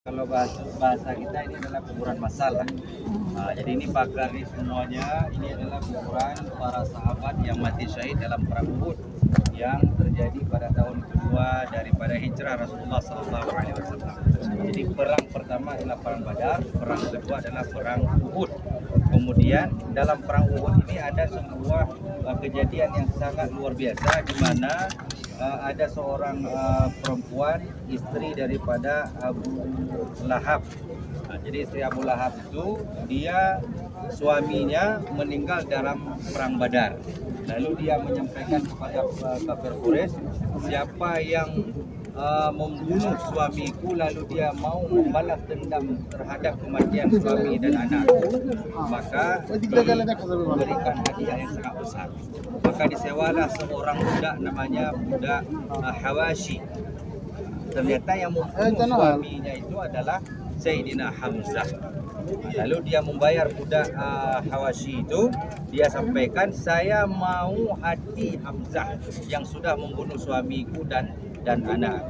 Kalau bahasa kita ini adalah kuburan massal lah. Jadi ini bakar ini semuanya, ini adalah kuburan para sahabat yang mati syahid dalam perang Uhud yang terjadi pada tahun kedua daripada hijrah Rasulullah SAW. Jadi perang pertama adalah perang Badar, perang kedua adalah perang Uhud. Kemudian dalam perang Uhud ini ada sebuah kejadian yang sangat luar biasa di mana ada seorang perempuan istri daripada Abu Lahab. Jadi istri Abu Lahab itu dia suaminya meninggal dalam perang Badar. Lalu dia menyampaikan kepada kafir Quraisy, siapa yang membunuh suamiku lalu dia mau membalas dendam terhadap kematian suami dan anakku, maka diberikan hadiah yang sangat besar. Maka disewalah seorang budak namanya budak Hawashi. Ternyata yang membunuh suaminya itu adalah Sayyidina Hamzah. Lalu dia membayar budak Hawashi itu, dia sampaikan, saya mau hati Hamzah yang sudah membunuh suamiku dan anak.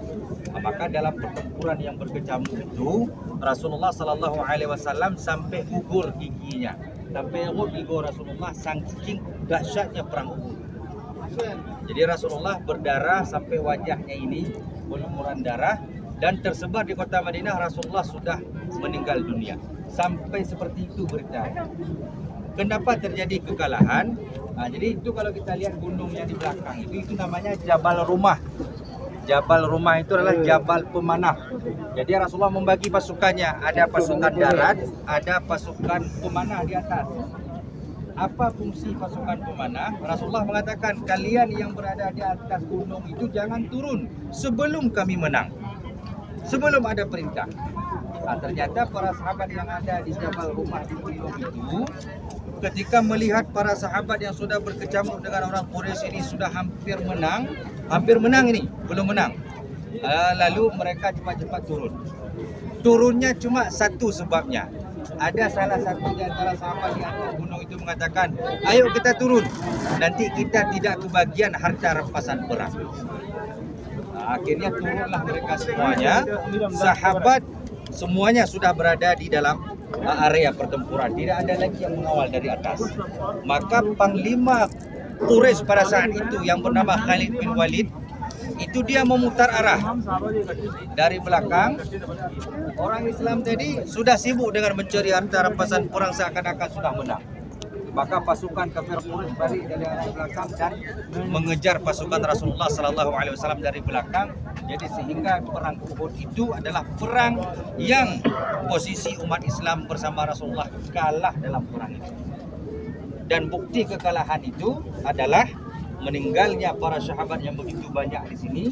Maka dalam pertempuran yang berkecamuk itu Rasulullah SAW sampai gugur giginya, sampai gigi Rasulullah saking dahsyatnya perang Uhud. Jadi Rasulullah berdarah sampai wajahnya ini berlumuran darah dan tersebar di kota Madinah. Rasulullah sudah meninggal dunia. Sampai seperti itu berita. Kenapa terjadi kekalahan? Jadi itu kalau kita lihat gunungnya di belakang itu namanya Jabal Rumah. Jabal Rumah itu adalah Jabal Pemanah. Jadi Rasulullah membagi pasukannya, ada pasukan darat, ada pasukan pemanah di atas. Apa fungsi pasukan pemanah? Rasulullah mengatakan, kalian yang berada di atas gunung itu jangan turun sebelum kami menang, sebelum ada perintah. Ternyata para sahabat yang ada di Jabal Rumah di gunung itu, ketika melihat para sahabat yang sudah berkecamuk dengan orang Quraisy ini sudah hampir menang ini, belum menang. Lalu mereka cepat-cepat turun. Turunnya cuma satu sebabnya. Ada salah satu di antara sahabat di atas gunung itu mengatakan, ayo kita turun, nanti kita tidak kebagian harta rampasan perang. Akhirnya turunlah mereka semuanya. Sahabat semuanya sudah berada di dalam area pertempuran, tidak ada lagi yang mengawal dari atas. Maka panglima Quraisy pada saat itu yang bernama Khalid bin Walid itu dia memutar arah dari belakang. Orang Islam tadi sudah sibuk dengan mencari harta rampasan perang seakan-akan sudah menang. Maka pasukan kafir Quraisy balik dari arah belakang dan mengejar pasukan Rasulullah SAW dari belakang. Jadi sehingga perang Uhud itu adalah perang yang posisi umat Islam bersama Rasulullah kalah dalam perang itu. Dan bukti kekalahan itu adalah meninggalnya para sahabat yang begitu banyak di sini,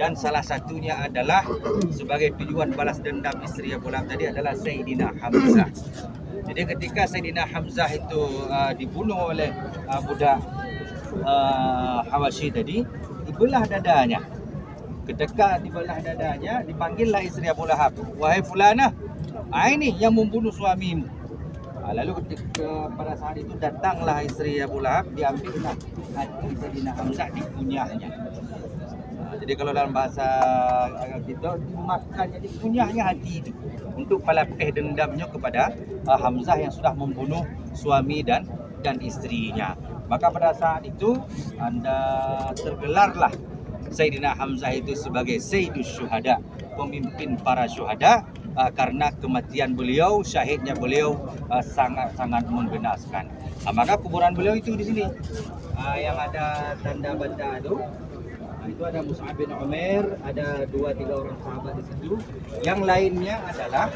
dan salah satunya adalah sebagai tujuan balas dendam istri Abu Lahab tadi adalah Sayyidina Hamzah. Jadi ketika Sayyidina Hamzah itu dibunuh oleh budak Hawashi tadi, dibelah dadanya. Ketika dibelah dadanya, dipanggillah istri Abu Lahab, wahai fulanah, ini yang membunuh suamimu. Lalu ketika pada saat itu datanglah istri Abu Lahab, diambillah hati Sayyidina Hamzah, dikunyahnya. Jadi kalau dalam bahasa kita dimakan, jadi kunyahnya hati itu untuk pelapeh dendamnya kepada Hamzah yang sudah membunuh suami dan istrinya. Maka pada saat itu tergelarlah Sayyidina Hamzah itu sebagai Sayyidus Syuhada, pemimpin para syuhada, karena kematian beliau, syahidnya beliau sangat-sangat menggenaskan. Maka kuburan beliau itu di sini, yang ada tanda bata itu ada Mus'ab bin Umair, ada 2-3 orang sahabat di situ. Yang lainnya adalah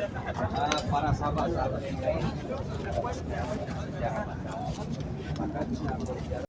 para sahabat-sahabat yang lain. Maka